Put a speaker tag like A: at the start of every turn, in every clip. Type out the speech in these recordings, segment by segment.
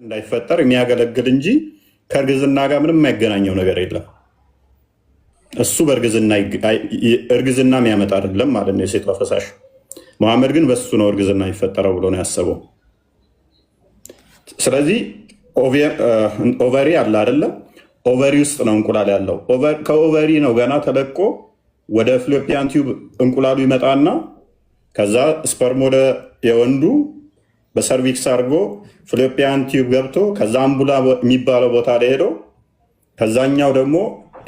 A: እንዳይፈጠር የሚያገለግል እንጂ ከእርግዝና ጋር ምንም የማይገናኘው ነገር የለም። እሱ እርግዝና የሚያመጣ አይደለም ማለት ነው የሴቷ ፈሳሽ። መሐመድ ግን በሱ ነው እርግዝና የሚፈጠረው ብሎ ነው ያሰበው። ስለዚህ ኦቨሪ አለ አይደለም፣ ኦቨሪ ውስጥ ነው እንቁላል ያለው። ከኦቨሪ ነው ገና ተለቆ ወደ ፍሎፒያን ቲዩብ እንቁላሉ ይመጣና ከዛ ስፐርም ወደ የወንዱ በሰርቪክስ አድርጎ ፍሎፒያን ቲዩብ ገብቶ ከዛ አምቡላ የሚባለው ቦታ ላይ ሄዶ ከዛኛው ደግሞ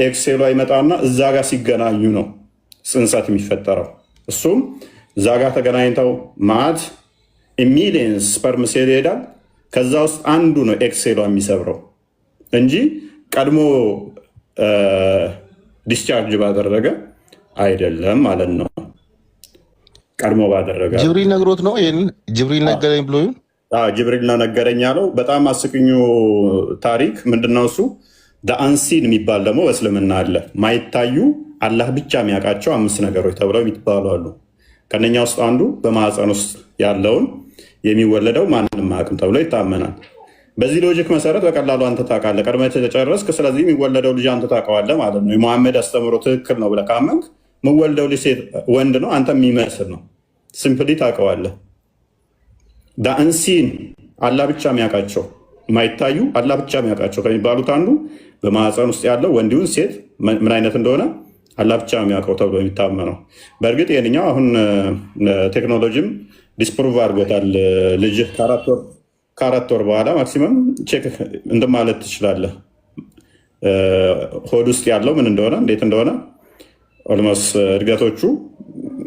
A: ኤክሴሏ ይመጣና እዛ ጋር ሲገናኙ ነው ጽንሰት የሚፈጠረው። እሱም እዛ ጋር ተገናኝተው ማዕት ሚሊየንስ ስፐርም ሴል ይሄዳል። ከዛ ውስጥ አንዱ ነው ኤክሴሏ የሚሰብረው እንጂ ቀድሞ ዲስቻርጅ ባደረገ አይደለም ማለት ነው። ቀድሞ ባደረገ
B: ጅብሪል ነግሮት ነው። ይህንን ጅብሪል ነገረኝ ብሎ
A: ጅብሪል ነው ነገረኝ ያለው። በጣም አስቂኙ ታሪክ ምንድነው? እሱ አንሲን የሚባል ደግሞ በእስልምና አለ። ማይታዩ አላህ ብቻ የሚያውቃቸው 5 ነገሮች ተብለው የሚባሉ አሉ። ከነኛ ውስጥ አንዱ በማህፀን ውስጥ ያለውን የሚወለደው ማንም አያውቅም ተብሎ ይታመናል። በዚህ ሎጂክ መሰረት በቀላሉ አንተ ታውቃለህ፣ ቀድመህ ተጨረስክ። ስለዚህ የሚወለደው ልጅ አንተ ታውቀዋለህ ማለት ነው። የመሐመድ አስተምሮ ትክክል ነው ብለህ ካመንክ የምወልደው ልጅ ወንድ ነው፣ አንተ የሚመስል ነው። ሲምፕሊ ታውቀዋለህ። ዳአንሲን አላህ ብቻ የሚያውቃቸው የማይታዩ አላህ ብቻ የሚያውቃቸው ከሚባሉት አንዱ በማህፀን ውስጥ ያለው ወንዲውን ሴት ምን አይነት እንደሆነ አላህ ብቻ የሚያውቀው ተብሎ የሚታመነው። በእርግጥ የኛው አሁን ቴክኖሎጂም ዲስፕሩቭ አድርጎታል። ልጅ ከአራት ወር በኋላ ማክሲመም ቼክ እንደማለት ትችላለህ። ሆድ ውስጥ ያለው ምን እንደሆነ እንዴት እንደሆነ ኦልሞስት እድገቶቹ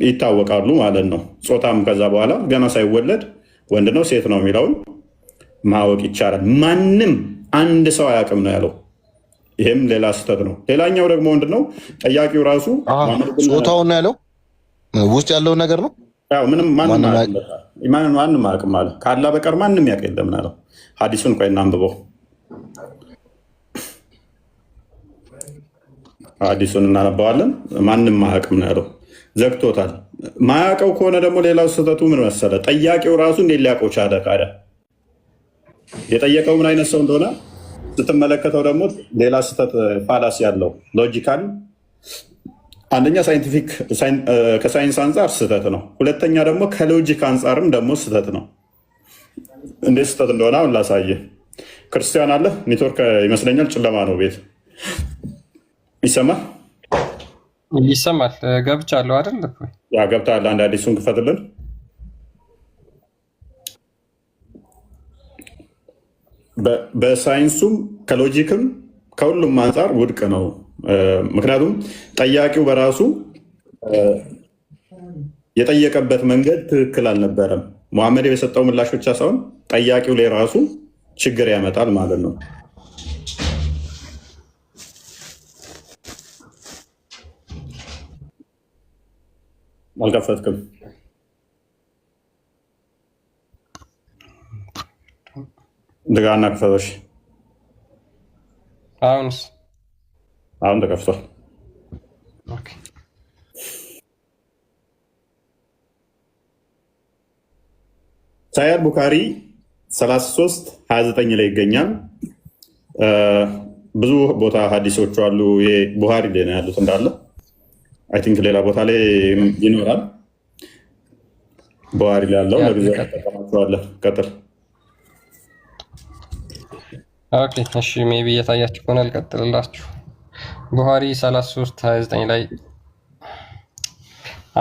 A: ይታወቃሉ ማለት ነው። ጾታም ከዛ በኋላ ገና ሳይወለድ ወንድ ነው ሴት ነው የሚለውን ማወቅ ይቻላል። ማንም አንድ ሰው አያውቅም ነው ያለው። ይህም ሌላ ስህተት ነው። ሌላኛው ደግሞ ምንድነው ጠያቂው ራሱ
B: ጾታውን ያለው ውስጥ ያለውን ነገር ነው።
A: ምንም ማንም አያውቅም አለ። ከአላህ በቀር ማንም ያውቅ የለም አለው። ሀዲሱን ቆይ እናንብበው። ሀዲሱን እናነባዋለን። ማንም አያውቅም ነው ያለው። ዘግቶታል። ማያውቀው ከሆነ ደግሞ ሌላው ስህተቱ ምን መሰለ? ጠያቂው ራሱ እንዴት ሊያውቀው ቻለ? ካደ የጠየቀው ምን አይነት ሰው እንደሆነ ስትመለከተው ደግሞ ሌላ ስህተት ፋላሲ ያለው ሎጂካል፣ አንደኛ ሳይንቲፊክ ከሳይንስ አንጻር ስህተት ነው። ሁለተኛ ደግሞ ከሎጂክ አንጻርም ደግሞ ስህተት ነው። እንዴት ስህተት እንደሆነ አሁን ላሳየህ። ክርስቲያን አለ። ኔትወርክ ይመስለኛል ጨለማ ነው ቤት። ይሰማል?
C: ይሰማል። ገብቻለሁ አይደል?
A: ያ ገብተሃል። አንድ አዲሱን ክፈትልን። በሳይንሱም ከሎጂክም ከሁሉም አንጻር ውድቅ ነው። ምክንያቱም ጠያቂው በራሱ የጠየቀበት መንገድ ትክክል አልነበረም። መሐመድ የሰጠው ምላሽ ብቻ ሳይሆን ጠያቂው ላይ ራሱ ችግር ያመጣል ማለት ነው። አልከፈትክም? እንደገና ክፈቶች። አሁን ተከፍቷል። ሳሂህ ቡኻሪ 33:29 ላይ ይገኛል። ብዙ ቦታ ሀዲሶቹ አሉ። ቡኻሪ ላይ ነው ያሉት እንዳለ። አይ ቲንክ ሌላ ቦታ ላይ ይኖራል። ቡኻሪ ላይ ያለው ለጊዜ ተጠቀማቸዋለህ። ቀጥል።
C: ኦኬ እሺ፣ ሜቢ እየታያችሁ ከሆነ ልቀጥልላችሁ። ቡኻሪ 33:29 ላይ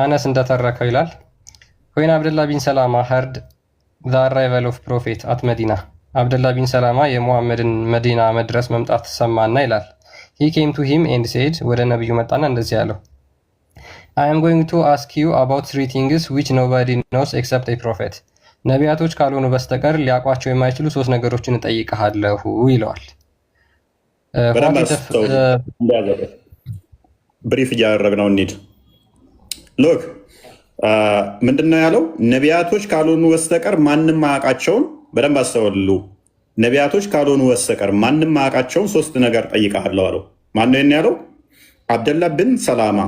C: አነስ እንደተረከው ይላል ወይን አብደላ ቢን ሰላማ ሀርድ ዘ አራይቫል ኦፍ ፕሮፌት አት መዲና። አብደላ ቢን ሰላማ የሙሐመድን መዲና መድረስ መምጣት ሰማና ይላል። ሂ ኬም ቱ ሂም ኤንድ ሴድ፣ ወደ ነቢዩ መጣና እንደዚህ ያለው አይ አም ጎይንግ ቱ አስክ ዩ አባውት 3 ቲንግስ ዊች ኖባዲ ኖስ ኤክሰፕት ኤ ፕሮፌት። ነቢያቶች ካልሆኑ በስተቀር ሊያውቋቸው የማይችሉ 3 ነገሮችን እጠይቅሃለሁ ይለዋል።
A: ብሪፍ እያደረግነው እንሂድ። ሎክ ምንድነው ያለው? ነቢያቶች ካልሆኑ በስተቀር ማንም አያውቃቸውን። በደንብ አስተውሉ። ነቢያቶች ካልሆኑ በስተቀር ማንም አያውቃቸውን 3 ነገር ጠይቅሃለሁ አለው። ማነው ይህን ያለው? አብደላ ብን ሰላማ።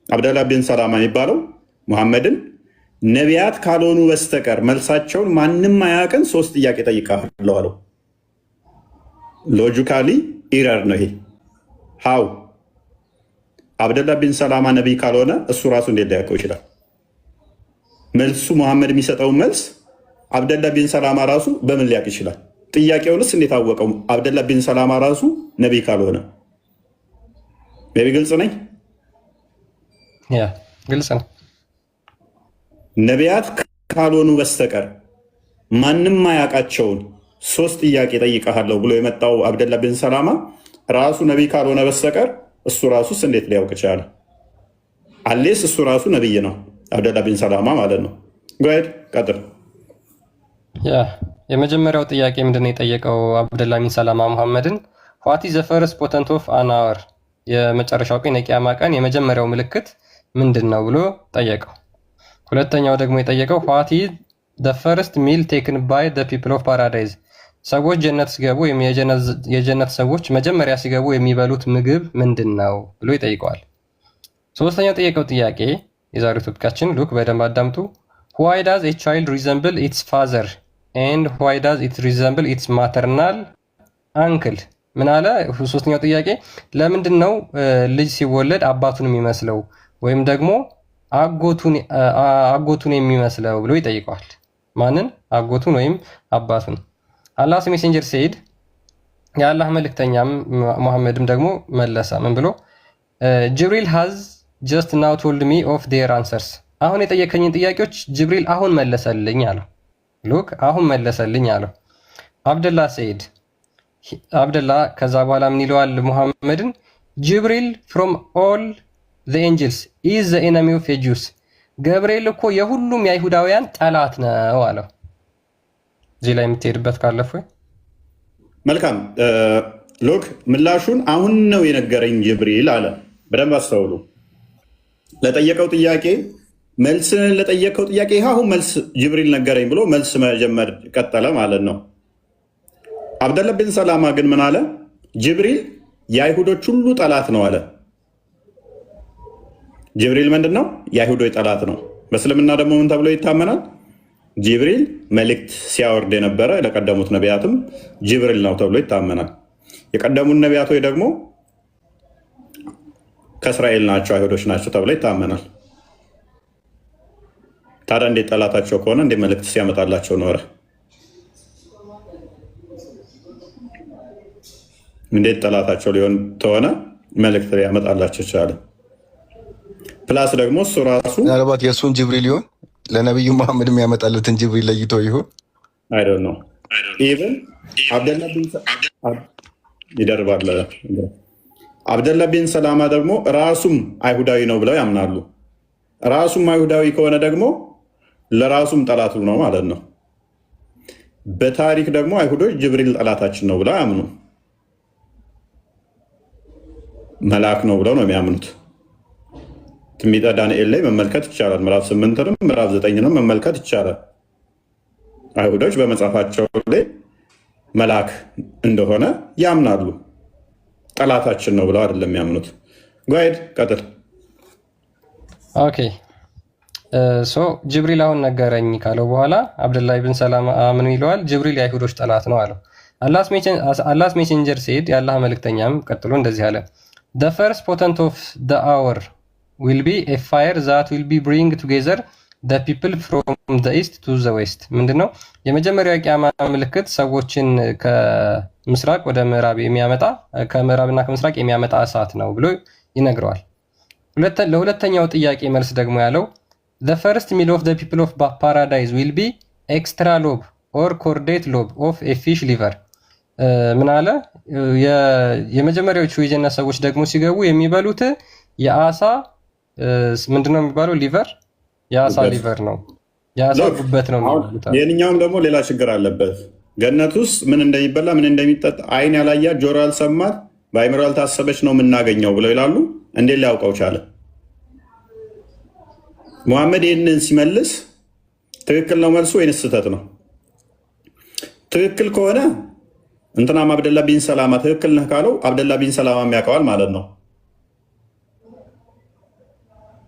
A: አብደላ ብን ሰላማ የሚባለው ሙሐመድን ነቢያት ካልሆኑ በስተቀር መልሳቸውን ማንም አያውቅን 3 ጥያቄ ጠይቅሃለሁ አለው። ሎጂካሊ ኢረር ነው ይሄ። ሃው አብደላ ቢን ሰላማ ነቢይ ካልሆነ እሱ ራሱ እንዴት ሊያውቀው ይችላል? መልሱ መሐመድ የሚሰጠው መልስ አብደላ ቢን ሰላማ ራሱ በምን ሊያውቅ ይችላል? ጥያቄውንስ እንዴት አወቀው? አብደላ ቢን ሰላማ ራሱ ነቢይ ካልሆነ። ቤቢ ግልጽ ነኝ?
C: ያ ግልጽ ነው።
A: ነቢያት ካልሆኑ በስተቀር ማንም አያውቃቸውን 3 ጥያቄ ጠይቀሃለሁ ብሎ የመጣው አብደላ ቢን ሰላማ ራሱ ነቢይ ካልሆነ በስተቀር እሱ ራሱስ እንዴት ሊያውቅ ይችላል? አሌስ እሱ ራሱ ነቢይ ነው፣ አብደላ ቢን ሰላማ ማለት ነው። ጎሄድ ቀጥል።
C: ያ የመጀመሪያው ጥያቄ ምንድነው የጠየቀው አብደላ ቢን ሰላማ ሙሐመድን? ዋት ኢዝ ዘ ፈርስት ፖተንት ኦፍ አን አወር፣ የመጨረሻው ቀን የቂያማ ቀን የመጀመሪያው ምልክት ምንድን ነው ብሎ ጠየቀው። ሁለተኛው ደግሞ የጠየቀው ዋት ኢዝ ዘ ፈርስት ሚል ቴክን ባይ ዘ ፒፕል ኦፍ ፓራዳይዝ፣ ሰዎች ጀነት ሲገቡ ወይም የጀነት ሰዎች መጀመሪያ ሲገቡ የሚበሉት ምግብ ምንድን ነው ብሎ ይጠይቀዋል። ሶስተኛው ጠየቀው ጥያቄ የዛሬው ቶፒካችን ሉክ በደንብ አዳምጡ። ዋይ ዳዝ ኤ ቻይልድ ሪዘምብል ኢትስ ፋዘር ኤንድ ዋይ ዳዝ ኢት ሪዘምብል ኢትስ ማተርናል አንክል? ምን አለ? ሶስተኛው ጥያቄ ለምንድን ነው ልጅ ሲወለድ አባቱን የሚመስለው ወይም ደግሞ አጎቱን የሚመስለው ብሎ ይጠይቀዋል። ማንን? አጎቱን ወይም አባቱን። አላህስ ሜሴንጀር ሴድ፣ የአላህ መልእክተኛም ሙሐመድም ደግሞ መለሰ ምን ብሎ? ጅብሪል ሃዝ ጀስት ናው ቶልድ ሚ ኦፍ ዴር አንሰርስ፣ አሁን የጠየከኝን ጥያቄዎች ጅብሪል አሁን መለሰልኝ አለው። ሉክ አሁን መለሰልኝ አለው። አብደላ ሴድ፣ አብደላ ከዛ በኋላ ምን ይለዋል ሙሐመድን? ጅብሪል ፍሮም ኦል ዘ ኤንጅልስ ኢዝ ዘ ኤነሚ ኦፍ ጁስ፣ ገብርኤል እኮ የሁሉም የአይሁዳውያን ጠላት ነው አለው። እዚህ ላይ የምትሄድበት ካለፍ ወይ?
A: መልካም ሎክ ምላሹን አሁን ነው የነገረኝ ጅብሪል አለ። በደንብ አስተውሉ። ለጠየቀው ጥያቄ መልስን ለጠየቀው ጥያቄ አሁን መልስ ጅብሪል ነገረኝ ብሎ መልስ መጀመር ቀጠለ ማለት ነው። አብደላ ቢን ሰላማ ግን ምን አለ? ጅብሪል የአይሁዶች ሁሉ ጠላት ነው አለ። ጅብሪል ምንድን ነው? የአይሁዶች ጠላት ነው። በእስልምና ደግሞ ምን ተብሎ ይታመናል? ጅብሪል መልእክት ሲያወርድ የነበረ ለቀደሙት ነቢያትም ጅብሪል ነው ተብሎ ይታመናል። የቀደሙት ነቢያቶች ደግሞ ከእስራኤል ናቸው፣ አይሁዶች ናቸው ተብሎ ይታመናል። ታዲያ እንዴት ጠላታቸው ከሆነ እንዴት መልእክት ሲያመጣላቸው ኖረ? እንዴት ጠላታቸው ሊሆን ተሆነ መልእክት ሊያመጣላቸው ይችላል? ፕላስ ደግሞ እሱ ራሱ
B: ምናልባት የእሱን ጅብሪል ይሆን ለነቢዩ መሐመድ የሚያመጣለትን ጅብሪል ለይቶ ይሆን? አይደል ነው።
A: ኢቭን ይደርባል። አብደላ ቢን ሰላማ ደግሞ ራሱም አይሁዳዊ ነው ብለው ያምናሉ። ራሱም አይሁዳዊ ከሆነ ደግሞ ለራሱም ጠላቱ ነው ማለት ነው። በታሪክ ደግሞ አይሁዶች ጅብሪል ጠላታችን ነው ብለው ያምኑ፣ መልአክ ነው ብለው ነው የሚያምኑት። ትንቢተ ዳንኤል ላይ መመልከት ይቻላል። ምዕራፍ 8ንም ምዕራፍ 9ንም መመልከት ይቻላል። አይሁዶች በመጽሐፋቸው ላይ መልአክ እንደሆነ ያምናሉ። ጠላታችን ነው ብለው አይደለም የሚያምኑት። ጓይድ ቀጥል።
C: ኦኬ ሶ ጅብሪል አሁን ነገረኝ ካለው በኋላ አብደላ ብን ሰላማ ምን ይለዋል? ጅብሪል የአይሁዶች ጠላት ነው አለው። አላህስ ሜሴንጀር ሴድ፣ የአላህ መልእክተኛም ቀጥሎ እንደዚህ አለ። the first potent of the hour will be a fire that will be bring together the people from the east to the west። ምንድነው የመጀመሪያው የቂያማ ምልክት? ሰዎችን ከምስራቅ ወደ ምዕራብ የሚያመጣ ከምዕራብና ከምስራቅ የሚያመጣ እሳት ነው ብሎ ይነግረዋል። ለሁለተኛው ጥያቄ መልስ ደግሞ ያለው the first meal of the people of paradise will be extra lobe or chordate lobe of a fish liver። ምን አለ? የመጀመሪያዎቹ የጀነት ሰዎች ደግሞ ሲገቡ የሚበሉት የአሳ ምንድነው የሚባለው? ሊቨር፣ የአሳ ሊቨር ነው፣ የአሳ ጉበት ነው የሚባሉት።
A: የኛውም ደግሞ ሌላ ችግር አለበት። ገነት ውስጥ ምን እንደሚበላ ምን እንደሚጠጣ አይን ያላያት ጆሮ ያልሰማት በአይምሮ ያልታሰበች ነው የምናገኘው ብለው ይላሉ። እንዴት ሊያውቀው ቻለ? ሙሐመድ ይህንን ሲመልስ ትክክል ነው መልሱ ወይንስ ስህተት ነው? ትክክል ከሆነ እንትናም አብደላ ቢን ሰላማ ትክክል ነህ ካለው አብደላ ቢን ሰላማ የሚያውቀዋል ማለት ነው።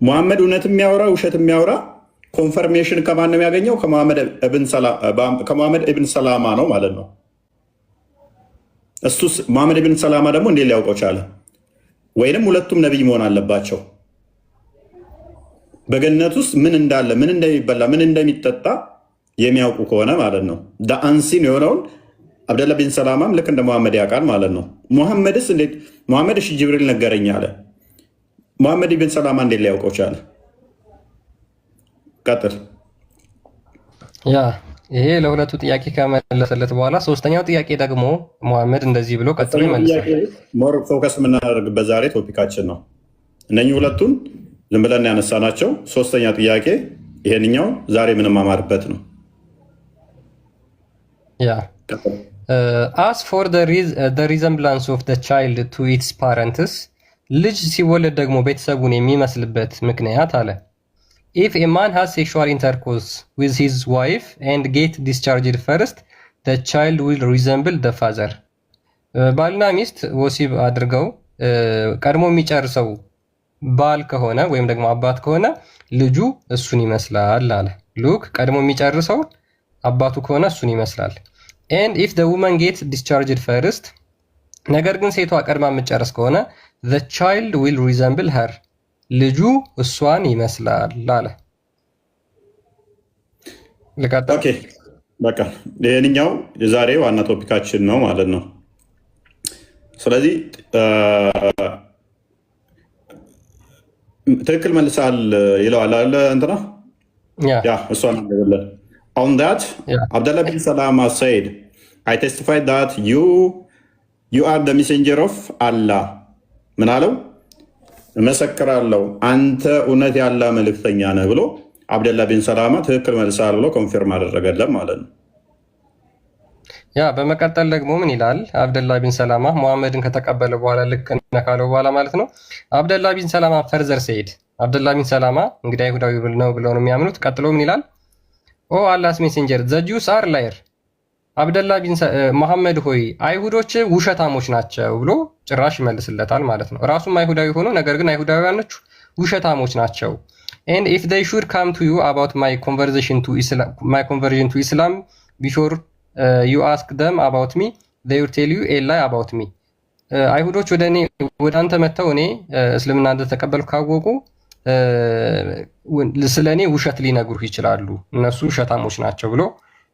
A: ሙሐመድ እውነት የሚያወራ ውሸት የሚያወራ ኮንፈርሜሽን ከማን ነው የሚያገኘው? ከሙሐመድ ኢብን ሰላማ ነው ማለት ነው። እሱስ መሐመድ ብን ሰላማ ደግሞ እንዴት ሊያውቀው ቻለ? ወይንም ሁለቱም ነቢይ መሆን አለባቸው። በገነት ውስጥ ምን እንዳለ፣ ምን እንደሚበላ፣ ምን እንደሚጠጣ የሚያውቁ ከሆነ ማለት ነው። ዳአንሲን የሆነውን አብደላ ቢን ሰላማም ልክ እንደ መሐመድ ያውቃል ማለት ነው። ሙሐመድስ እንዴት ሙሐመድ እሺ ጅብሪል ነገረኝ አለ። መሐመድ ብን ሰላማ እንዴት ሊያውቀው ቻለ? ቀጥል።
C: ያ ይሄ ለሁለቱ ጥያቄ ከመለሰለት በኋላ ሶስተኛው ጥያቄ ደግሞ ሙሐመድ እንደዚህ ብሎ ቀጥሎ ይመልሳል።
A: ሞር ፎከስ የምናደርግበት ዛሬ ቶፒካችን ነው። እነኚህ ሁለቱን ዝም ብለን ያነሳናቸው። ሶስተኛ ጥያቄ ይሄንኛው ዛሬ የምንማማርበት ነው።
C: ያ አስ ፎር ሪዘምብላንስ ኦፍ ቻይልድ ቱ ኢትስ ፓረንትስ፣ ልጅ ሲወለድ ደግሞ ቤተሰቡን የሚመስልበት ምክንያት አለ ኢፍ ኤ ማን ሃዝ ሴክሹዋል ኢንተርኮርስ ዊዝ ሂዝ ዋይፍ ኤንድ ጌት ዲስቻርጅድ ፈርስት ዘ ቻይልድ ዊል ሪዘምብል ዘ ፋዘር። ባልና ሚስት ወሲብ አድርገው ቀድሞ የሚጨርሰው ባል ከሆነ ወይም ደግሞ አባት ከሆነ ልጁ እሱን ይመስላል አለ። ሉክ ቀድሞ የሚጨርሰው አባቱ ከሆነ እሱን ይመስላል። ኤንድ ኢፍ ዘ ውመን ጌት ዲስቻርጅድ ፈርስት፣ ነገር ግን ሴቷ ቀድማ የምትጨርስ ከሆነ ዘ ቻይልድ ዊል ሪዘምብል ሄር፣ ልጁ እሷን ይመስላል አለ። ልቀጥል?
A: ኦኬ በቃ ይህንኛው የዛሬ ዋና ቶፒካችን ነው ማለት ነው። ስለዚህ ትክክል መልሳል ይለዋል አለ እንትና ያ እሷን ነገለን on that Abdullah bin Salama said I testify that you are the messenger of Allah ምን አለው? እመሰክራለሁ አንተ እውነት ያለ መልእክተኛ ነህ ብሎ አብደላ ቢን ሰላማ ትክክል መልሳል ብሎ ኮንፊርም አደረገለን ማለት ነው።
C: ያ በመቀጠል ደግሞ ምን ይላል? አብደላ ቢን ሰላማ ሙሐመድን ከተቀበለ በኋላ ልክ ነካለው በኋላ ማለት ነው። አብደላ ቢን ሰላማ ፈርዘር ሰይድ፣ አብደላ ቢን ሰላማ እንግዲህ አይሁዳዊ ነው ብለው ነው የሚያምኑት። ቀጥሎ ምን ይላል? ኦ አላስ ሜሴንጀር ዘ ጁስ አር ላየር፣ አብደላ ቢን መሐመድ ሆይ አይሁዶች ውሸታሞች ናቸው ብሎ ጭራሽ ይመልስለታል ማለት ነው። ራሱም አይሁዳዊ ሆኖ ነገር ግን አይሁዳውያኖች ውሸታሞች ናቸው። and if they should come to you about my conversion to Islam before you ask them about me they will tell you a lie about me። አይሁዶች ወደ አንተ መጥተው እኔ እስልምና እንደተቀበልኩ ካወቁ ስለ እኔ ውሸት ሊነግሩህ ይችላሉ፣ እነሱ ውሸታሞች ናቸው ብሎ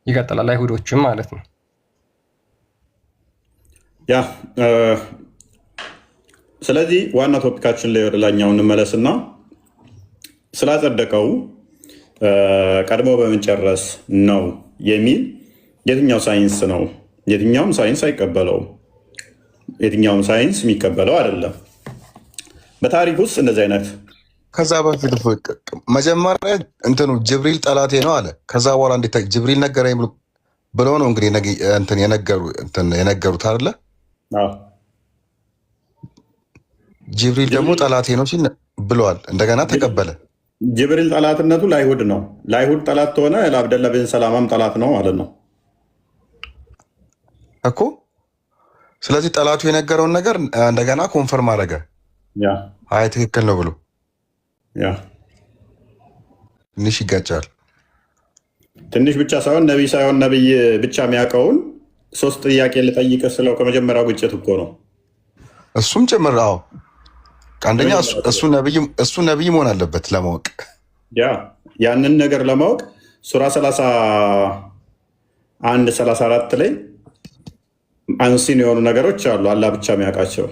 C: ይቀጥላል። አይሁዶችም ማለት ነው።
A: ያ ስለዚህ ዋና ቶፒካችን ላይ ወደ ላኛው እንመለስና ስላጸደቀው ቀድሞ በመጨረስ ነው የሚል የትኛው ሳይንስ ነው? የትኛውም ሳይንስ አይቀበለውም። የትኛውም ሳይንስ የሚቀበለው አይደለም። በታሪክ ውስጥ እንደዚህ አይነት
B: ከዛ በፊት መጀመሪያ እንትኑ ጅብሪል ጠላቴ ነው አለ። ከዛ በኋላ እንዴት ጅብሪል ነገረኝ ብሎ ነው እንግዲህ እንትን የነገሩት አይደለ? ጅብሪል ደግሞ ጠላቴ ነው ሲል ብለዋል። እንደገና ተቀበለ።
A: ጅብሪል ጠላትነቱ ለአይሁድ ነው። ለአይሁድ ጠላት ከሆነ ለአብደላ ቢን ሰላማም ጠላት ነው ማለት ነው
B: እኮ። ስለዚህ ጠላቱ የነገረውን ነገር እንደገና ኮንፈርም አደረገ። አይ ትክክል ነው ብሎ ትንሽ ይጋጫል።
A: ትንሽ ብቻ ሳይሆን ነቢይ ሳይሆን ነቢይ ብቻ የሚያውቀውን ሶስት ጥያቄ ልጠይቅ ስለው ከመጀመሪያው ግጭት እኮ ነው።
B: እሱም ጭምር አዎ። አንደኛ እሱ ነቢይ መሆን አለበት ለማወቅ።
A: ያንን ነገር ለማወቅ ሱራ 31 34 ላይ አንሲን የሆኑ ነገሮች አሉ አላህ ብቻ የሚያውቃቸው።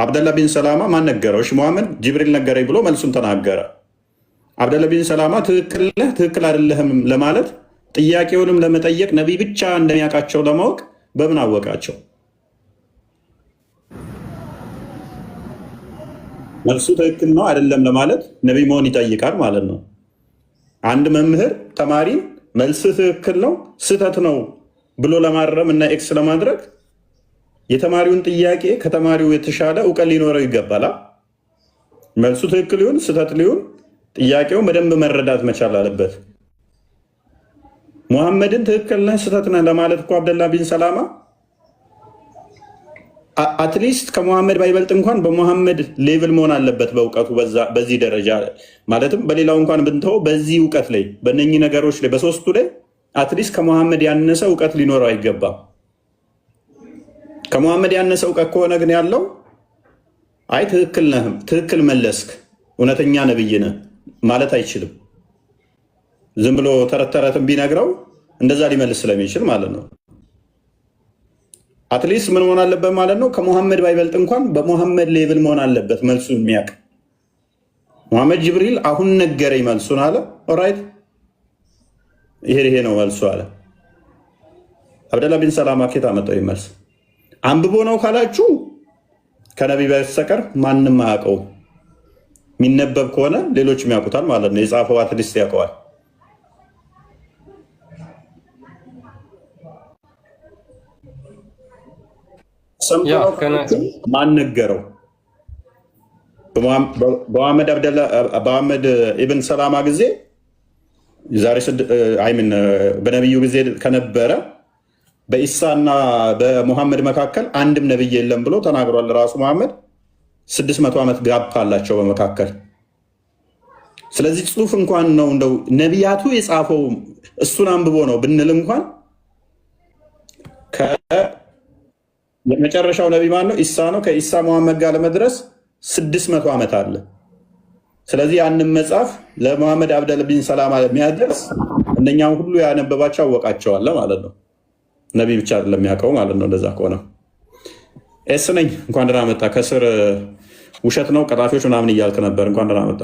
A: አብደላ ቢን ሰላማ ማን ነገረው? እሺ ሙሐመድ ጅብሪል ነገረኝ ብሎ መልሱን ተናገረ። አብደላ ቢን ሰላማ ትክክል ነህ ትክክል አይደለህም ለማለት ጥያቄውንም ለመጠየቅ ነቢይ ብቻ እንደሚያውቃቸው ለማወቅ በምን አወቃቸው? መልሱ ትክክል ነው አይደለም ለማለት ነቢይ መሆን ይጠይቃል ማለት ነው። አንድ መምህር ተማሪ መልስ ትክክል ነው ስህተት ነው ብሎ ለማረም እና ኤክስ ለማድረግ የተማሪውን ጥያቄ ከተማሪው የተሻለ እውቀት ሊኖረው ይገባል። መልሱ ትክክል ሊሆን ስህተት ሊሆን ጥያቄውን በደንብ መረዳት መቻል አለበት። ሙሐመድን ትክክል ነህ ስህተት ነህ ለማለት እኮ አብደላ ቢን ሰላማ አትሊስት ከሙሐመድ ባይበልጥ እንኳን በሙሐመድ ሌቭል መሆን አለበት በእውቀቱ በዚህ ደረጃ ማለትም በሌላው እንኳን ብንተው በዚህ እውቀት ላይ በእነኚህ ነገሮች ላይ በሶስቱ ላይ አትሊስት ከሙሐመድ ያነሰ እውቀት ሊኖረው አይገባም። ከሙሐመድ ያነሰ እውቀት ከሆነ ግን ያለው አይ ትክክል ነህ፣ ትክክል መለስክ፣ እውነተኛ ነብይ ነህ ማለት አይችልም። ዝም ብሎ ተረት ተረትን ቢነግረው እንደዛ ሊመልስ ስለሚችል ማለት ነው። አትሊስት ምን መሆን አለበት ማለት ነው? ከሙሐመድ ባይበልጥ እንኳን በሙሐመድ ሌቭል መሆን አለበት መልሱ የሚያውቅ። ሙሐመድ ጅብሪል አሁን ነገረኝ መልሱን አለ። ኦራይት ይሄ ነው መልሱ አለ። አብደላ ቢን ሰላማ ኬት አመጣው መልስ? አንብቦ ነው ካላችሁ ከነቢይ በስተቀር ማንም አያውቀውም። የሚነበብ ከሆነ ሌሎችም ያውቁታል ማለት ነው። የጻፈው አትሊስት ያውቀዋል። ማን ነገረው? በመሐመድ ኢብን ሰላማ ጊዜ በነቢዩ ጊዜ ከነበረ በኢሳና በሙሐመድ መካከል አንድም ነቢይ የለም ብሎ ተናግሯል። ራሱ መሐመድ 600 ዓመት ጋፕ አላቸው በመካከል። ስለዚህ ጽሑፍ እንኳን ነው እንደው ነቢያቱ የጻፈው እሱን አንብቦ ነው ብንል እንኳን የመጨረሻው ነቢይ ማን ነው? ኢሳ ነው። ከኢሳ ሙሐመድ ጋር ለመድረስ 600 ዓመት አለ። ስለዚህ ያንን መጽሐፍ ለሙሐመድ አብደል ቢን ሰላማ የሚያደርስ እነኛም ሁሉ ያነበባቸው አወቃቸዋለ ማለት ነው። ነቢይ ብቻ አይደለም የሚያውቀው ማለት ነው። እንደዛ ከሆነ ኤስ ነኝ እንኳን ደህና መጣ። ከስር ውሸት ነው ቀጣፊዎች ምናምን እያልክ ነበር። እንኳን ደህና መጣ።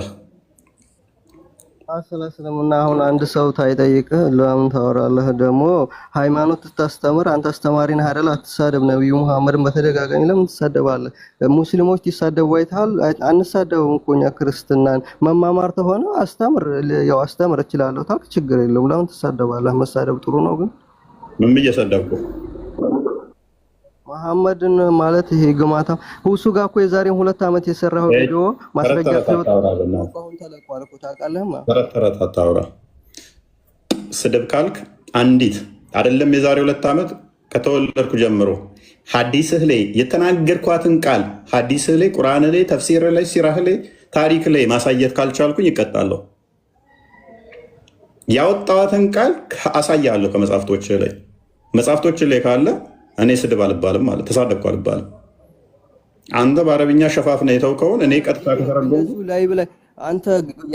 D: ስለስለምና አሁን አንድ ሰው ታይጠይቅህ ለምን ታወራለህ? ደግሞ ሃይማኖት ስታስተምር አንተ አስተማሪ ነህ አይደል? አትሳደብ። ነብዩ መሐመድን በተደጋጋሚ ለምን ትሳደባለህ? ሙስሊሞች ይሳደቡ አይተሃል? አንሳደብም እኮ እኛ ክርስትናን መማማር ተሆነ አስተምር። ያው አስተምር እችላለሁ ታውቅ፣ ችግር የለውም። ለምን ትሳደባለህ? መሳደብ ጥሩ ነው ግን
A: ምን ብየሰደብኩ?
D: መሐመድን ማለት ይሄ ግማታ ሁሱ ጋር እኮ የዛሬን 2 ዓመት የሰራው ቪዲዮ ማስረጃ
A: አታውራ። ስድብ ካልክ አንዲት አይደለም የዛሬ 2 ዓመት ከተወለድኩ ጀምሮ ሐዲስህ ላይ የተናገርኳትን ቃል ሐዲስህ ላይ፣ ቁርአን ላይ፣ ተፍሲር ላይ፣ ሲራህ ላይ፣ ታሪክ ላይ ማሳየት ካልቻልኩኝ ይቀጣለሁ። ያወጣዋትን ቃል አሳያለሁ ከመጽሐፍቶች ላይ። መጽሐፍቶች ላይ ካለ እኔ ስድብ አልባልም ማለት ተሳደብኩ አልባልም። አንተ በአረብኛ ሸፋፍነህ የተውከውን እኔ ቀጥታ ከተረጎምኩ
D: ላይ ብለህ አንተ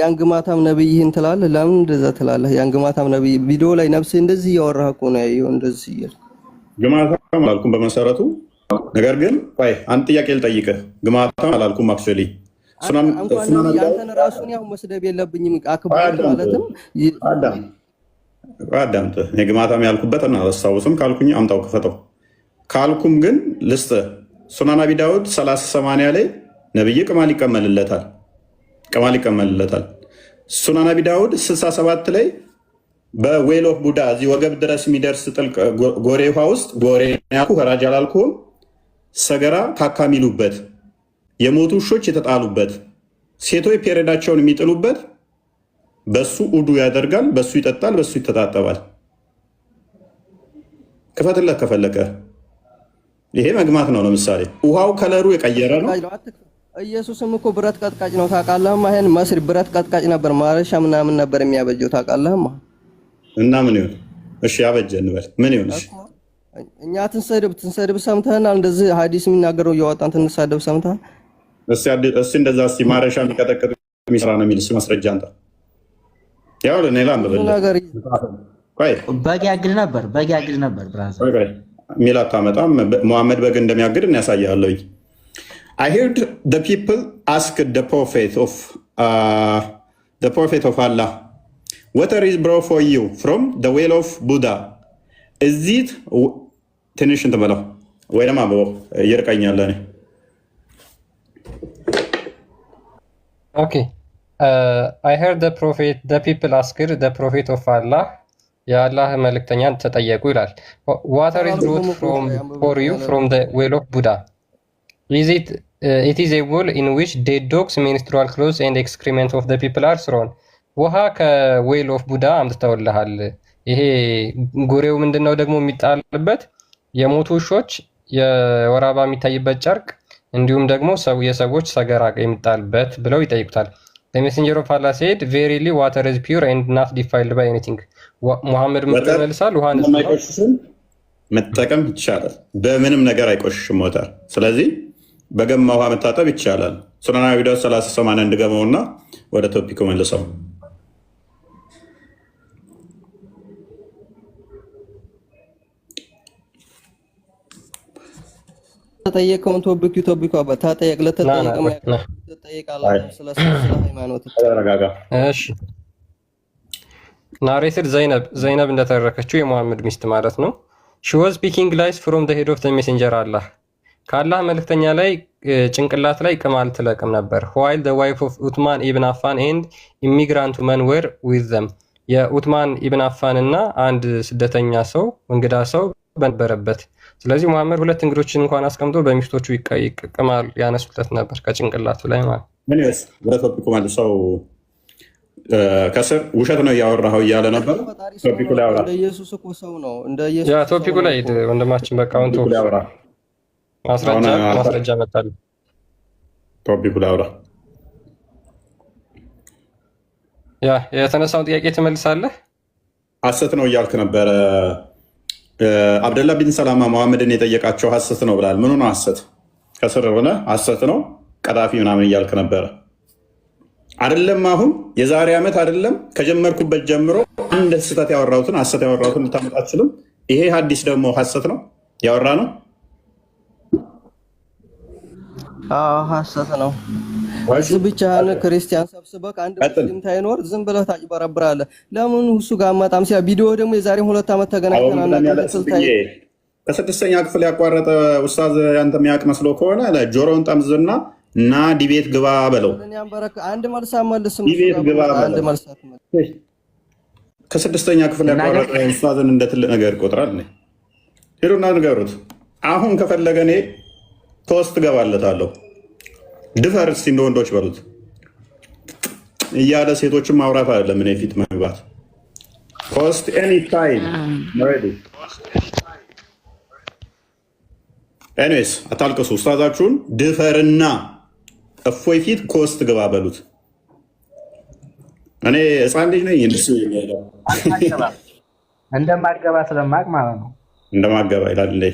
D: ያንግማታም ነብይ ይህን ትላለህ። ለምን እንደዛ ትላለህ? ያንግማታም ነብይ ቪዲዮ ላይ ነፍሴ እንደዚህ እያወራህ እኮ ነው ያየው። እንደዚህ እያልክ
A: ግማታም አላልኩም በመሰረቱ። ነገር ግን ቆይ አንድ ጥያቄ ልጠይቅህ። ግማታም አላልኩም አክቹዋሊ
D: ያንተን ራሱን ያው መስደብ የለብኝም አክባር ማለትም
A: አዳምጥ። እኔ ግማታም ያልኩበትን አላስታውስም። ካልኩኝ አምጣው ክፈተው። ካልኩም ግን ልስጥህ። ሱናን አቢ ዳውድ 3080 ላይ ነብይ ቅማል ይቀመልለታል። ሱናን አቢ ዳውድ 67 ላይ በዌል ኦፍ ቡዳ እዚህ ወገብ ድረስ የሚደርስ ጥልቅ ጎሬ ውሃ ውስጥ ጎሬ ራጅ አላልኩም፣ ሰገራ ካካ የሚሉበት የሞቱ ውሾች የተጣሉበት ሴቶች ፔሬዳቸውን የሚጥሉበት በሱ ኡዱ ያደርጋል፣ በሱ ይጠጣል፣ በሱ ይተጣጠባል። ክፈትለት ከፈለከ። ይሄ መግማት ነው። ለምሳሌ ውሃው ከለሩ የቀየረ ነው።
D: ኢየሱስም እኮ ብረት ቀጥቃጭ ነው ታውቃለህ። ይሄን መስሪ ብረት ቀጥቃጭ ነበር፣ ማረሻ ምናምን ነበር የሚያበጀው ታውቃለህ።
A: እና ምን ይሁን እሺ፣ ያበጀ እንበል ምን ይሁን እሺ።
D: እኛ ትንሰድብ ሰምተናል። እንደዚህ ሐዲስ የሚናገረው እያወጣን ትንሳደብ ሰምተናል።
A: እሱ እንደዛ እስኪ ማረሻ የሚቀጠቅጥ የሚሰራ ነው የሚል ማስረጃ አንተ ያው ለኔላ
E: በግ ያግድ ነበር ብራዘር
A: ሚል አታመጣም። ሙሐመድ በግ እንደሚያግድ እናያሳያለሁ። I heard the people ask the prophet of Allah, water is brought for you from the well of Buddha. Is it ትንሽ እንትን በለው ወይ ደግሞ አበባው እየርቀኛለ እኔ
C: Okay. I heard the people asked the prophet of Allah, የአላህ መልእክተኛን ተጠየቁ ይላል። Water is brought for you from the well of Buddha. It is a well in which dead dogs, menstrual clothes and excrement of the people are thrown. ውሃ ከዌል ኦፍ ቡዳ አምጥተውልሃል። ይሄ ጎሬው ምንድነው ደግሞ የሚጣልበት የሞቱ ውሾች የወር አበባ የሚታይበት ጨርቅ እንዲሁም ደግሞ የሰዎች ሰገራ የሚጣልበት ብለው ይጠይቁታል። The messenger of Allah said, verily water is pure and not defiled by anything. ሙሐመድ መልሳል ውሃ
A: መጠቀም ይቻላል። በምንም ነገር አይቆሽሽም ሞተር። ስለዚህ በገማ ውሃ መታጠብ ይቻላል። ሱነን አቢ ዳውድ 30 እንድገመውና ወደ ቶፒኩ መልሰው።
D: ተጠየቀውን ቶፒኩ ተጠየቅ ለተጠየቀው ስለ ሃይማኖት
C: እሺ። ናሬትድ ዘይነብ እንደተረከችው የሙሐመድ ሚስት ማለት ነው። ሺ ዋዝ ስፒኪንግ ላይስ ፍሮም ዘ ሄድ ኦፍ ዘ ሜሴንጀር አላህ ከአላህ መልእክተኛ ላይ ጭንቅላት ላይ ቅማል ትለቅም ነበር። ዋይል ዘ ዋይፍ ኦፍ ኡትማን ኢብን አፋን ኤንድ ኢሚግራንት መን ዌር ዊዝ ዘም የኡትማን ኢብን አፋን እና አንድ ስደተኛ ሰው እንግዳ ሰው በነበረበት። ስለዚህ ሙሐመድ ሁለት እንግዶችን እንኳን አስቀምጦ በሚስቶቹ ቅማል ያነሱለት ነበር ከጭንቅላቱ ላይ ማለት
A: ነው። ወደ ቶፒኩ መልሰው። ከስር ውሸት ነው እያወራኸው እያለ ነበር። ቶፒኩ ላይ አውራ።
D: ኢየሱስ እኮ ሰው ነው።
C: ቶፒኩ ላይ ወንድማችን በቃ አሁን ቶፒኩ ላይ አውራ። ማስረጃ መጣል።
A: ቶፒኩ ላይ አውራ።
C: የተነሳውን ጥያቄ ትመልሳለህ።
A: ሐሰት ነው እያልክ ነበረ። አብደላ ቢን ሰላማ መሐመድን የጠየቃቸው ሐሰት ነው ብላል። ምኑ ነው ሐሰት? ከስር ሆነ ሐሰት ነው ቀጣፊ ምናምን እያልክ ነበረ አይደለም? አሁን የዛሬ ዓመት አይደለም ከጀመርኩበት ጀምሮ አንድ ስህተት ያወራሁትን ሐሰት ያወራሁትን ልታመጣ አትችልም። ይሄ ሐዲስ ደግሞ ሐሰት ነው ያወራ ነው።
D: ሐሰት ነው። እዚህ ብቻህን ክርስቲያን ሰብስበህ አንድ ሙስሊም ታይኖር ዝም ብለህ ታጭበረብራለህ። ለምን እሱ ጋር አማጣም ሲያ ቪዲዮ ደግሞ የዛሬ 2 ዓመት ተገናኝተናል።
A: ከስድስተኛ ክፍል ያቋረጠ ኡስታዝ ያንተ የሚያውቅ መስሎ ከሆነ ጆሮውን ጠምዝና እና ዲቤት ግባ በለው።
D: አንድ መልስ አትመልስም።
A: ዲቤት ግባ በለው። ከስድስተኛ ክፍል ያቋረጠ ኡስታዝን እንደ ትልቅ ነገር ይቆጥራል። ሄዱና ንገሩት። አሁን ከፈለገ እኔ ቶስት ገባለታለሁ። ድፈር እስቲ እንደ ወንዶች በሉት እያለ ሴቶችን ማውራት አይደለም እኔ ፊት መግባት። ኮስት ኤኒ ታይም ሬዲ። ኤኒዌይስ አታልቅሱ። ኡስታዛችሁን ድፈርና እፎይ ፊት ኮስት ግባ በሉት። እኔ ህፃን ልጅ ነኝ እንደሱ
E: እንደማገባ ስለማቅ ማለት ነው።
A: እንደማገባ ይላል እንዴ?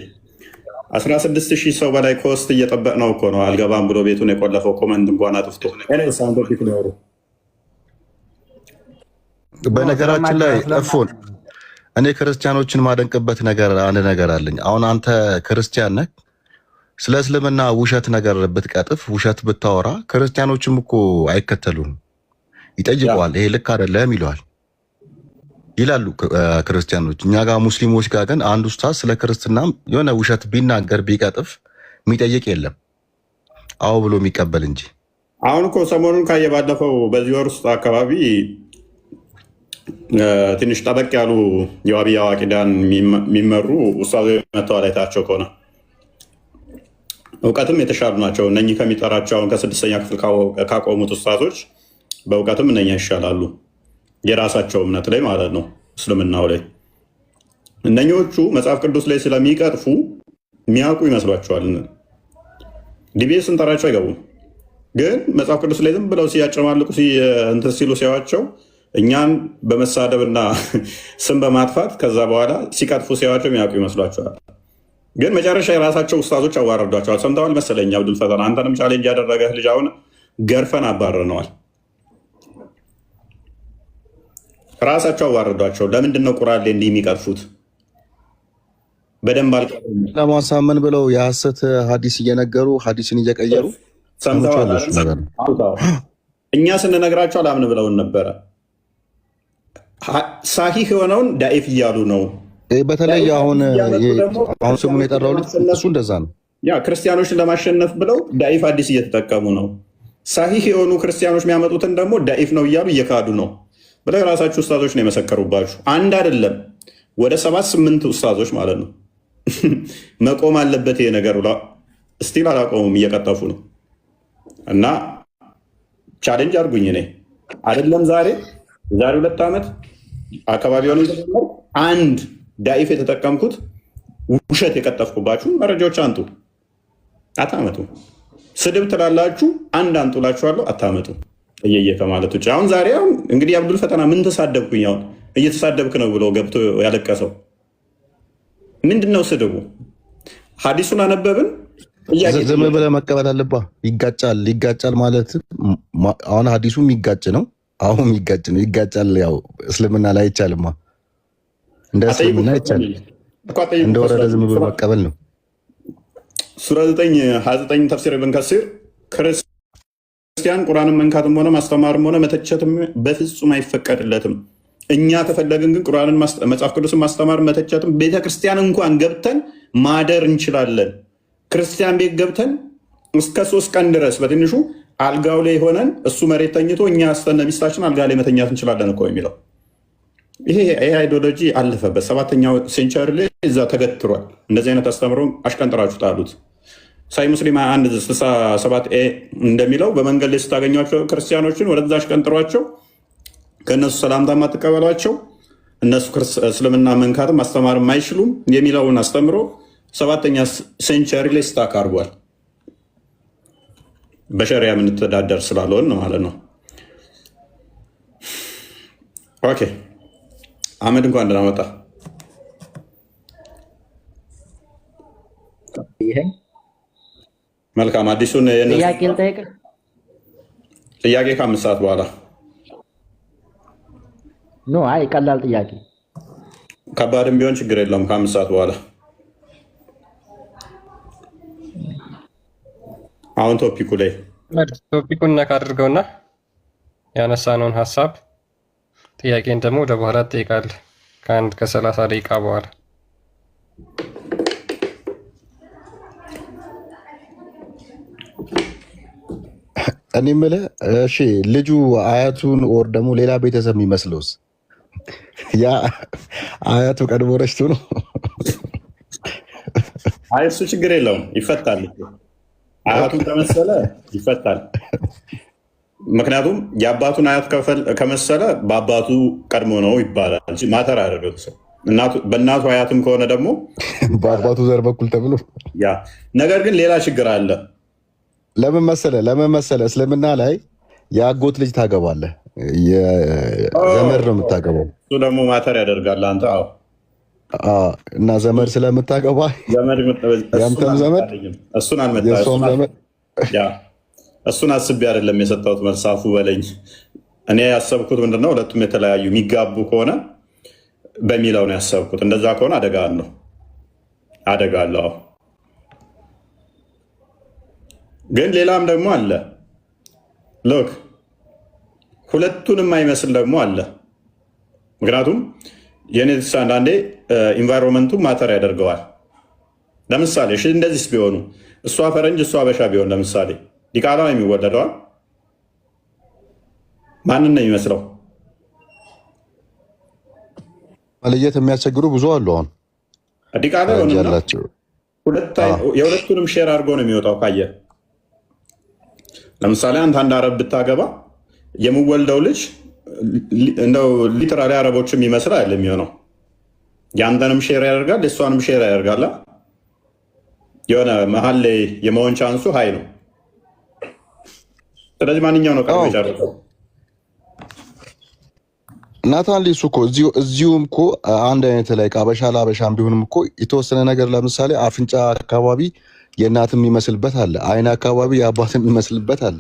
A: 16,000 ሰው በላይ ኮስት እየጠበቅ ነው እኮ ነው። አልገባም ብሎ ቤቱን የቆለፈው ኮመንት እንኳን አጥፍቶ።
B: በነገራችን ላይ እፎን እኔ ክርስቲያኖችን ማደንቅበት ነገር አንድ ነገር አለኝ። አሁን አንተ ክርስቲያን ነህ፣ ስለ እስልምና ውሸት ነገር ብትቀጥፍ ውሸት ብታወራ ክርስቲያኖችም እኮ አይከተሉም፣ ይጠይቀዋል። ይሄ ልክ አይደለም ይለዋል ይላሉ ክርስቲያኖች። እኛ ጋር ሙስሊሞች ጋር ግን አንድ ኡስታዝ ስለ ክርስትና የሆነ ውሸት ቢናገር ቢቀጥፍ የሚጠይቅ የለም፣ አዎ ብሎ የሚቀበል እንጂ።
A: አሁን እኮ ሰሞኑን ካየ ባለፈው በዚህ ወር ውስጥ አካባቢ ትንሽ ጠበቅ ያሉ የዋቢያ አቂዳን የሚመሩ ኡስታዞች መጥተዋል። አይታቸው ከሆነ እውቀትም የተሻሉ ናቸው እነኚህ ከሚጠራቸው አሁን ከ6ኛ ክፍል ካቆሙት ኡስታዞች በእውቀትም እነኛ ይሻላሉ። የራሳቸው እምነት ላይ ማለት ነው፣ እስልምናው ላይ። እነኞቹ መጽሐፍ ቅዱስ ላይ ስለሚቀጥፉ የሚያውቁ ይመስሏቸዋል። ዲቤት ስንጠራቸው አይገቡም። ግን መጽሐፍ ቅዱስ ላይ ዝም ብለው ሲያጨማልቁ እንትን ሲሉ ሲያዋቸው እኛን በመሳደብና ስም በማጥፋት ከዛ በኋላ ሲቀጥፉ ሲያዋቸው የሚያውቁ ይመስሏቸዋል። ግን መጨረሻ የራሳቸው ኡስታዞች አዋረዷቸዋል። ሰምተዋል መሰለኝ አብዱል ፈተና፣ አንተንም ቻሌንጅ ያደረገህ ልጅ አሁን ገርፈን አባረነዋል። ራሳቸው አዋረዷቸው። ለምንድን ነው ቁርአን ላይ እንዲህ የሚቀጥፉት? በደንብ
B: ለማሳመን ብለው የሐሰት ሀዲስ እየነገሩ ሀዲስን እየቀየሩ
A: እኛ ስንነግራቸው አላምን ብለውን ነበረ። ሳሂህ የሆነውን ዳኢፍ እያሉ ነው።
B: በተለይ አሁን ስሙን የጠራው ልጅ እሱ እንደዛ ነው።
A: ያ ክርስቲያኖችን ለማሸነፍ ብለው ዳኢፍ ሀዲስ እየተጠቀሙ ነው። ሳሂህ የሆኑ ክርስቲያኖች የሚያመጡትን ደግሞ ዳኢፍ ነው እያሉ እየካዱ ነው ብለው የራሳችሁ ኡስታዞች ነው የመሰከሩባችሁ። አንድ አይደለም ወደ 7-8 ኡስታዞች ማለት ነው። መቆም አለበት ይሄ ነገር ብላ ስቲል አላቆሙም፣ እየቀጠፉ ነው። እና ቻሌንጅ አድርጉኝ። እኔ አይደለም ዛሬ 2 ዓመት አካባቢ ሆነ አንድ ዳኢፍ የተጠቀምኩት ውሸት የቀጠፍኩባችሁ መረጃዎች አንጡ። አታመጡ። ስድብ ትላላችሁ፣ አንድ አንጡላችኋለሁ፣ አታመጡ። እየየ ከማለት ውጭ አሁን ዛሬ እንግዲህ አብዱል ፈተና ምን ተሳደብኩኝ? አሁን እየተሳደብክ ነው ብሎ ገብቶ ያለቀሰው ምንድነው ስድቡ? ሐዲሱን አነበብን።
B: ዝም ብለህ መቀበል አለብህ። ይጋጫል ማለት አሁን ሐዲሱ የሚጋጭ ነው። አሁን የሚጋጭ ነው። ይጋጫል። ያው እስልምና ላይ አይቻልማ። እንደ እስልምና አይቻልም። እንደ ወረደ ዝም ብሎ መቀበል ነው።
A: ሱራ 9:29 ተፍሲር ኢብን ከሲር ክርስቲያን ቁርአንን መንካትም ሆነ ማስተማርም ሆነ መተቸትም በፍጹም አይፈቀድለትም። እኛ ከፈለግን ግን ቁርአንን መጽሐፍ ቅዱስን ማስተማር መተቸትም ቤተክርስቲያን እንኳን ገብተን ማደር እንችላለን። ክርስቲያን ቤት ገብተን እስከ 3 ቀን ድረስ በትንሹ አልጋው ላይ ሆነን እሱ መሬት ተኝቶ እኛ አስተነ ሚስታችን አልጋ ላይ መተኛት እንችላለን እኮ የሚለው ይሄ አይዲዮሎጂ አለፈበት። 7ኛው ሴንቸሪ ላይ እዛ ተገትሯል። እንደዚህ አይነት አስተምሮ አሽቀንጥራችሁ ጣሉት። ሳይ ሙስሊም 1:67 እንደሚለው በመንገድ ላይ ስታገኟቸው ክርስቲያኖችን ወደዛ አሽቀንጥሯቸው፣ ከእነሱ ሰላምታ ማትቀበሏቸው፣ እነሱ እስልምና መንካትም ማስተማርም አይችሉም የሚለውን አስተምሮ 7ኛ ሴንቸሪ ላይ ስታክ አድርጓል። በሸሪያ የምንተዳደር ስላልሆን ማለት ነው። ኦኬ አህመድ እንኳን ደህና መጣ። መልካም አዲሱን
E: ጥያቄ ልጠይቅ።
A: ጥያቄ ከ5 ሰዓት በኋላ
E: ኖ፣ አይ ቀላል ጥያቄ፣
A: ከባድም ቢሆን ችግር የለውም። ከ5 ሰዓት በኋላ አሁን
C: ቶፒኩን ነካ አድርገውና ያነሳነውን ሀሳብ ጥያቄን ደግሞ ወደ በኋላ ትጠይቃለህ ከ30 ደቂቃ በኋላ።
B: እኔ የምልህ እሺ፣ ልጁ አያቱን ኦር ደግሞ ሌላ ቤተሰብ የሚመስለውስ ያ አያቱ ቀድሞ ረሽቱ ነው?
A: አይ እሱ ችግር የለውም፣ ይፈታል። አያቱን ከመሰለ ይፈታል። ምክንያቱም የአባቱን አያት ከመሰለ በአባቱ ቀድሞ ነው ይባላል እንጂ ማተር አያደርገው ሰው። በእናቱ አያትም ከሆነ ደግሞ
B: በአባቱ ዘር በኩል ተብሎ
A: ያ። ነገር ግን ሌላ ችግር አለ።
B: ለምን መሰለ እስልምና ላይ የአጎት ልጅ ታገባለህ፣ ዘመድ ነው የምታገባው።
A: እሱ ደግሞ ማተር ያደርጋል። አንተ
B: እና ዘመድ ስለምታገባ ያንተም ዘመድ
A: እሱን አልመጣም። እሱን አስቤ አይደለም የሰጠሁት መልሳፉ በለኝ። እኔ ያሰብኩት ምንድነው ሁለቱም የተለያዩ የሚጋቡ ከሆነ በሚለው ነው ያሰብኩት። እንደዛ ከሆነ አደጋ አለው። ግን ሌላም ደግሞ አለ። ሎክ ሁለቱንም አይመስል ደግሞ አለ። ምክንያቱም የኔትስ አንዳንዴ ኢንቫይሮንመንቱ ማተር ያደርገዋል። ለምሳሌ እንደዚህ ቢሆኑ እሷ ፈረንጅ እሷ አበሻ ቢሆን ለምሳሌ ዲቃላ ነው የሚወለደዋል። ማንን ነው የሚመስለው?
B: መለየት የሚያስቸግሩ ብዙ አሉ። አሁን
A: ዲቃላ ሆነና የሁለቱንም ሼር አድርጎ ነው የሚወጣው። ካየ ለምሳሌ አንድ አረብ ብታገባ የምወልደው ልጅ እንደው ሊትራሊ አረቦችም ይመስል አይደለም የሚሆነው። የአንተንም ሼር ያደርጋል፣ የእሷንም ሼር ያደርጋል። የሆነ መሀል ላይ የመሆን ቻንሱ ሀይ ነው። ስለዚህ ማንኛው ነው ቀድሞ የጨረሰው?
B: ናታን ሊሱ እኮ እዚሁም እኮ አንድ አይነት ላይ አበሻ ለአበሻም ቢሆንም እኮ የተወሰነ ነገር ለምሳሌ አፍንጫ አካባቢ የእናት የሚመስልበት አለ፣ አይን አካባቢ የአባት የሚመስልበት አለ።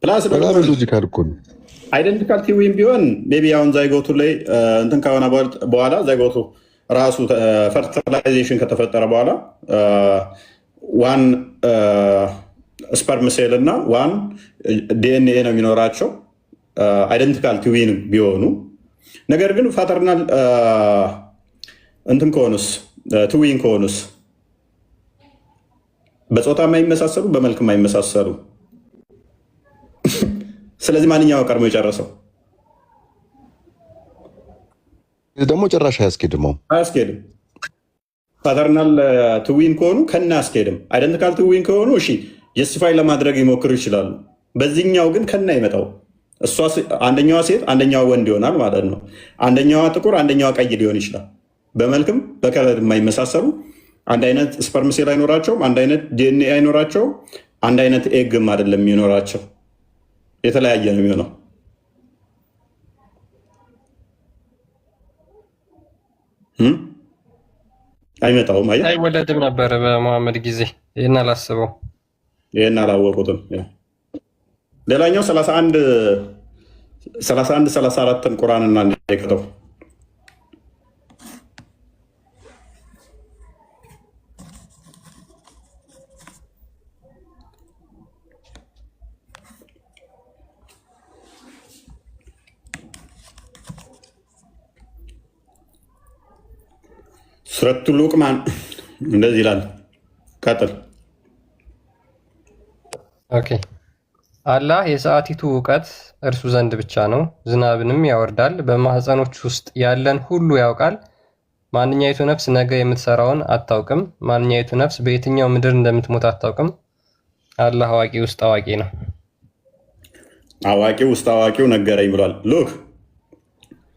A: ፕላስ
B: ሎጂካል እኮ ነው።
A: አይደንቲካል ቲዊም ቢሆን ሜይ ቢ አሁን ዛይጎቱ ላይ እንትን ከሆነ በኋላ ዛይጎቱ ራሱ ፈርቲላይዜሽን ከተፈጠረ በኋላ ዋን ስፐርም ሴል እና ዋን ዲኤንኤ ነው የሚኖራቸው አይደንቲካል ትዊን ቢሆኑ። ነገር ግን ፋተርናል እንትን ከሆኑስ ትዊን ከሆኑስ በፆታ የማይመሳሰሉ በመልክ የማይመሳሰሉ። ስለዚህ ማንኛው ቀድሞ የጨረሰው?
B: ደግሞ ጭራሽ አያስኬድም።
A: ፓተርናል ትዊን ከሆኑ ከና አያስኬድም። አይደንቲካል ትዊን ከሆኑ እሺ ጀስቲፋይ ለማድረግ ይሞክሩ ይችላሉ። በዚህኛው ግን ከና ይመጣው እሷ አንደኛዋ ሴት አንደኛዋ ወንድ ይሆናል ማለት ነው። አንደኛዋ ጥቁር አንደኛዋ ቀይ ሊሆን ይችላል። በመልክም በከለር የማይመሳሰሉ አንድ አይነት ስፐርም ሴል አይኖራቸውም። አንድ አይነት ዲኤንኤ አይኖራቸውም። አንድ አይነት ኤግም አይደለም የሚኖራቸው፣ የተለያየ ነው የሚሆነው። አይመጣውም። አየህ፣
C: አይወለድም ነበር በመሐመድ ጊዜ። ይህን አላስበው፣
A: ይህን አላወቁትም። ሌላኛው 31 34ን ቁርአንና እንደከተው ሱረቱ ሉቅማን እንደዚህ ይላል። ቀጥል።
C: ኦኬ። አላህ የሰዓቲቱ እውቀት እርሱ ዘንድ ብቻ ነው፣ ዝናብንም ያወርዳል፣ በማህፀኖች ውስጥ ያለን ሁሉ ያውቃል። ማንኛይቱ ነፍስ ነገ የምትሰራውን አታውቅም፣ ማንኛይቱ ነፍስ በየትኛው ምድር እንደምትሞት አታውቅም። አላህ አዋቂ ውስጥ አዋቂ ነው።
A: አዋቂው ውስጥ አዋቂው ነገረኝ ብሏል። ሉክ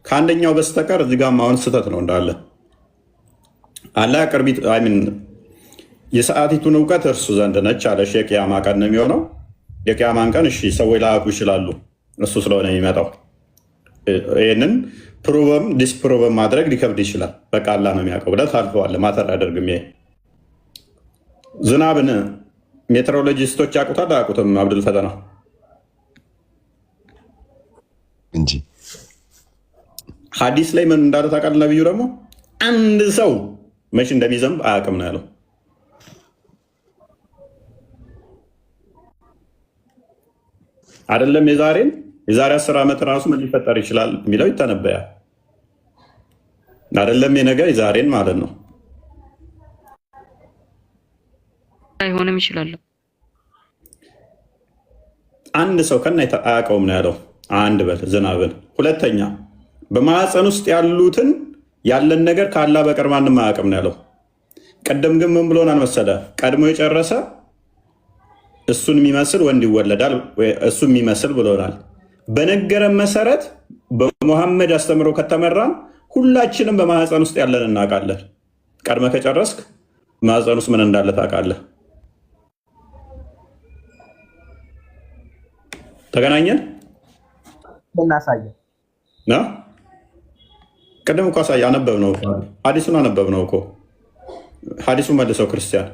A: ከአንደኛው በስተቀር እዚህ ጋር አሁን ስህተት ነው እንዳለ። አላህ ቅርቢት አይምን የሰዓቲቱን እውቀት እርሱ ዘንድ ነች አለ። የቂያማ ቀን ነው የሚሆነው። የቂያማን ቀን እሺ ሰዎች ላያውቁ ይችላሉ፣ እሱ ስለሆነ የሚመጣው። ይህንን ፕሮቨም ዲስፕሮቨም ማድረግ ሊከብድ ይችላል። በቃ አላህ ነው የሚያውቀው ብለህ ታልፈዋለህ። ማተር አያደርግም። ይሄ ዝናብን ሜትሮሎጂስቶች ያውቁታል አያውቁትም? አብዱል ፈተና
B: እንጂ
A: ሐዲስ ላይ ምን እንዳለ ታውቃለህ? ነቢዩ ደግሞ አንድ ሰው መቼ እንደሚዘንብ አያውቅም ነው ያለው። አይደለም የዛሬ 10 ዓመት ራሱ ምን ሊፈጠር ይችላል የሚለው ይተነበያል። አይደለም የነገ የዛሬን ማለት ነው።
F: አይሆንም ይችላል።
A: አንድ ሰው ከናይታ አያውቀውም ነው ያለው። አንድ በል ዝናብን። ሁለተኛ በማህፀን ውስጥ ያሉትን ያለን ነገር ካላ በቀር ማንም አያውቅም ነው ያለው። ቀደም ግን ምን ብሎናል መሰለ? ቀድሞ የጨረሰ እሱን የሚመስል ወንድ ይወለዳል፣ እሱ የሚመስል ብሎናል። በነገረን መሰረት በሙሐመድ አስተምሮ ከተመራን ሁላችንም በማህፀን ውስጥ ያለን እናውቃለን። ቀድመ ከጨረስክ ማህፀን ውስጥ ምን እንዳለ ታውቃለህ። ተገናኘን። እናሳየን። ቅድም እኮ አሳየ። አነበብ ነው ሐዲሱን አነበብ ነው እኮ ሐዲሱን መልሰው ክርስቲያን